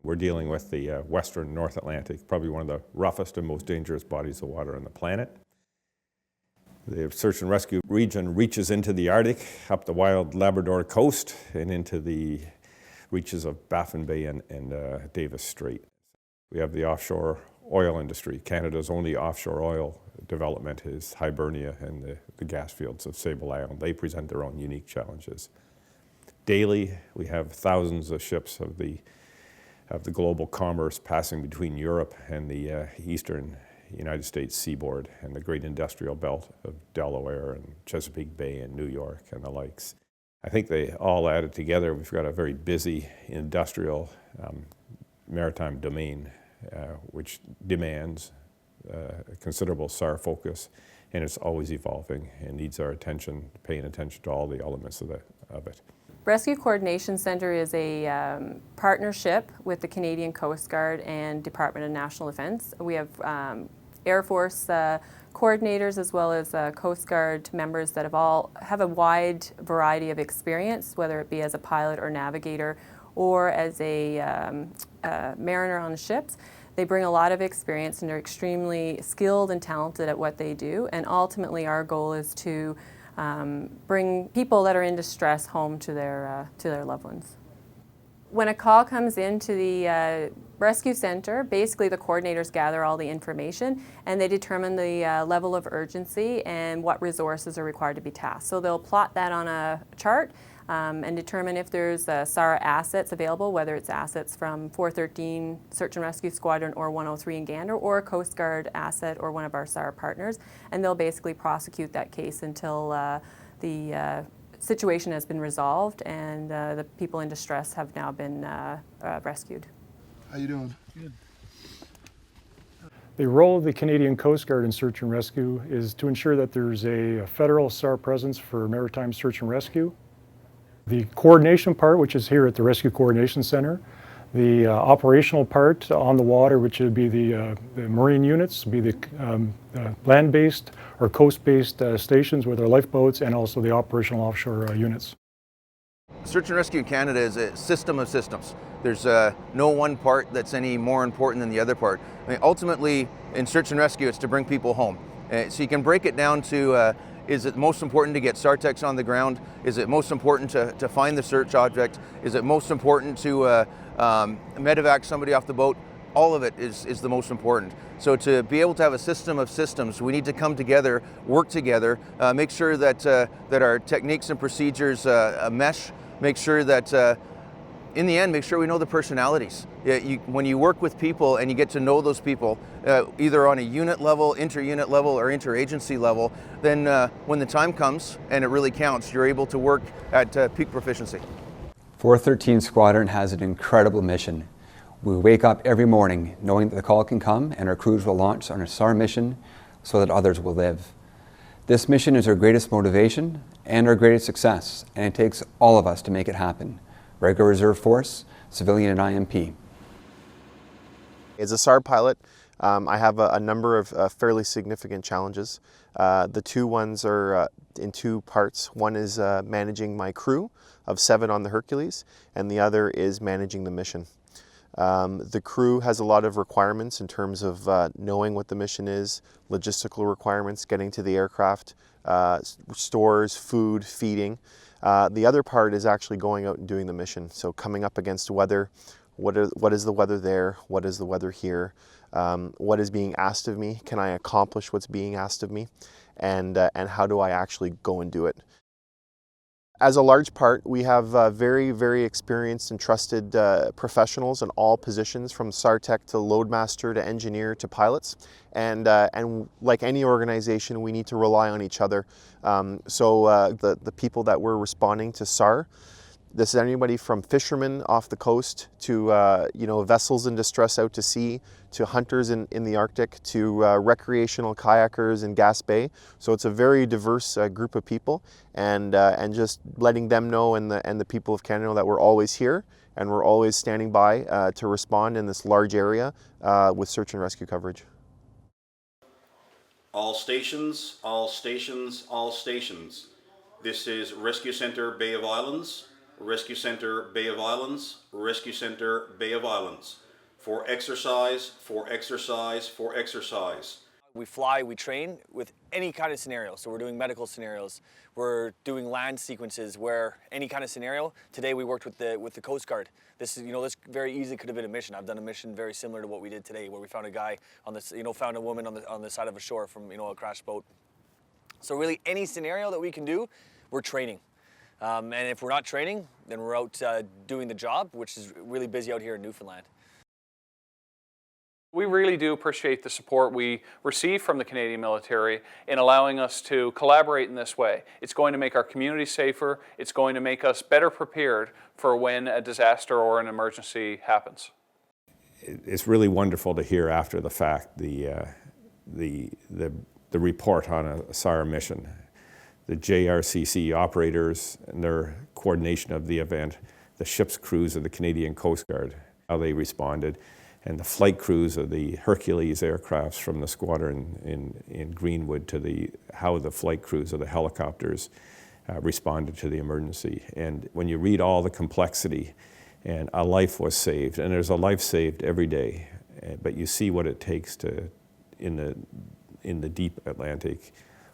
We're dealing with the western North Atlantic, probably one of the roughest and most dangerous bodies of water on the planet. The search and rescue region reaches into the Arctic, up the wild Labrador coast, and into the reaches of Baffin Bay and Davis Strait. We have the offshore oil industry. Canada's only offshore oil development is Hibernia and the gas fields of Sable Island. They present their own unique challenges. Daily, we have thousands of ships of the global commerce passing between Europe and the eastern United States seaboard and the great industrial belt of Delaware and Chesapeake Bay and New York and the likes. I think they all added together, we've got a very busy industrial maritime domain which demands a considerable SAR focus, and it's always evolving and needs our attention, paying attention to all the elements of it. Rescue Coordination Centre is a partnership with the Canadian Coast Guard and Department of National Defence. We have Air Force coordinators as well as Coast Guard members that have a wide variety of experience, whether it be as a pilot or navigator or as a mariner on the ships. They bring a lot of experience and they're extremely skilled and talented at what they do, and ultimately our goal is to bring people that are in distress home to their loved ones. When a call comes into the rescue center, basically the coordinators gather all the information and they determine the level of urgency and what resources are required to be tasked. So they'll plot that on a chart and determine if there's SAR assets available, whether it's assets from 413 Search and Rescue Squadron or 103 in Gander, or a Coast Guard asset or one of our SAR partners, and they'll basically prosecute that case until the situation has been resolved and the people in distress have now been rescued. How you doing? Good. The role of the Canadian Coast Guard in search and rescue is to ensure that there's a federal SAR presence for maritime search and rescue. The coordination part, which is here at the Rescue Coordination Center, the operational part on the water, which would be the marine units, be the land-based or coast-based stations with our lifeboats, and also the operational offshore units. Search and rescue in Canada is a system of systems. There's no one part that's any more important than the other part. I mean, ultimately, in search and rescue, it's to bring people home. So you can break it down to is it most important to get SAR techs on the ground? Is it most important to find the search object? Is it most important to medevac somebody off the boat? All of it is the most important. So to be able to have a system of systems, we need to come together, work together, make sure that our techniques and procedures mesh, make sure that in the end, make sure we know the personalities. When you work with people and you get to know those people, either on a unit level, inter-unit level, or interagency level, then when the time comes and it really counts, you're able to work at peak proficiency. 413 Squadron has an incredible mission. We wake up every morning knowing that the call can come and our crews will launch on a SAR mission so that others will live. This mission is our greatest motivation and our greatest success, and it takes all of us to make it happen. Regular Reserve Force, civilian and IMP. As a SAR pilot, I have a number of fairly significant challenges. The two ones are in two parts. One is managing my crew of 7 on the Hercules, and the other is managing the mission. The crew has a lot of requirements in terms of knowing what the mission is, logistical requirements, getting to the aircraft, stores, food, feeding. The other part is actually going out and doing the mission. So coming up against weather, what is the weather there? What is the weather here? What is being asked of me? Can I accomplish what's being asked of me? And how do I actually go and do it? As a large part, we have very, very experienced and trusted professionals in all positions, from SAR tech to loadmaster to engineer to pilots. And like any organization, we need to rely on each other. The people that we're responding to SAR, this is anybody from fishermen off the coast to vessels in distress out to sea, to hunters in the Arctic, to recreational kayakers in Gas Bay. So it's a very diverse group of people, and just letting them know, and the people of Canada know, that we're always here and we're always standing by to respond in this large area with search and rescue coverage. All stations, all stations, all stations. This is Rescue Center Bay of Islands. Rescue Center Bay of Islands, Rescue Center Bay of Islands. For exercise, for exercise, for exercise. We fly, we train with any kind of scenario. So we're doing medical scenarios, we're doing land sequences, where any kind of scenario. Today we worked with the Coast Guard. This is, this very easily could have been a mission. I've done a mission very similar to what we did today, where we found a guy on this, found a woman on the side of a shore from, a crashed boat. So really any scenario that we can do, we're training. And if we're not training, then we're out doing the job, which is really busy out here in Newfoundland. We really do appreciate the support we receive from the Canadian military in allowing us to collaborate in this way. It's going to make our community safer. It's going to make us better prepared for when a disaster or an emergency happens. It's really wonderful to hear after the fact the report on a SAR mission. The JRCC operators and their coordination of the event, the ship's crews of the Canadian Coast Guard, how they responded, and the flight crews of the Hercules aircrafts from the squadron in Greenwood, to how the flight crews of the helicopters responded to the emergency. And when you read all the complexity, and a life was saved, and there's a life saved every day, but you see what it takes to, in the deep Atlantic,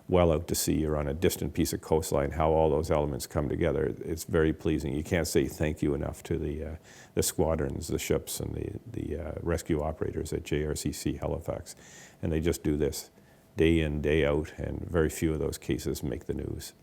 well out to sea or on a distant piece of coastline, how all those elements come together. It's very pleasing. You can't say thank you enough to the squadrons, the ships, and the rescue operators at JRCC Halifax. And they just do this day in, day out, and very few of those cases make the news.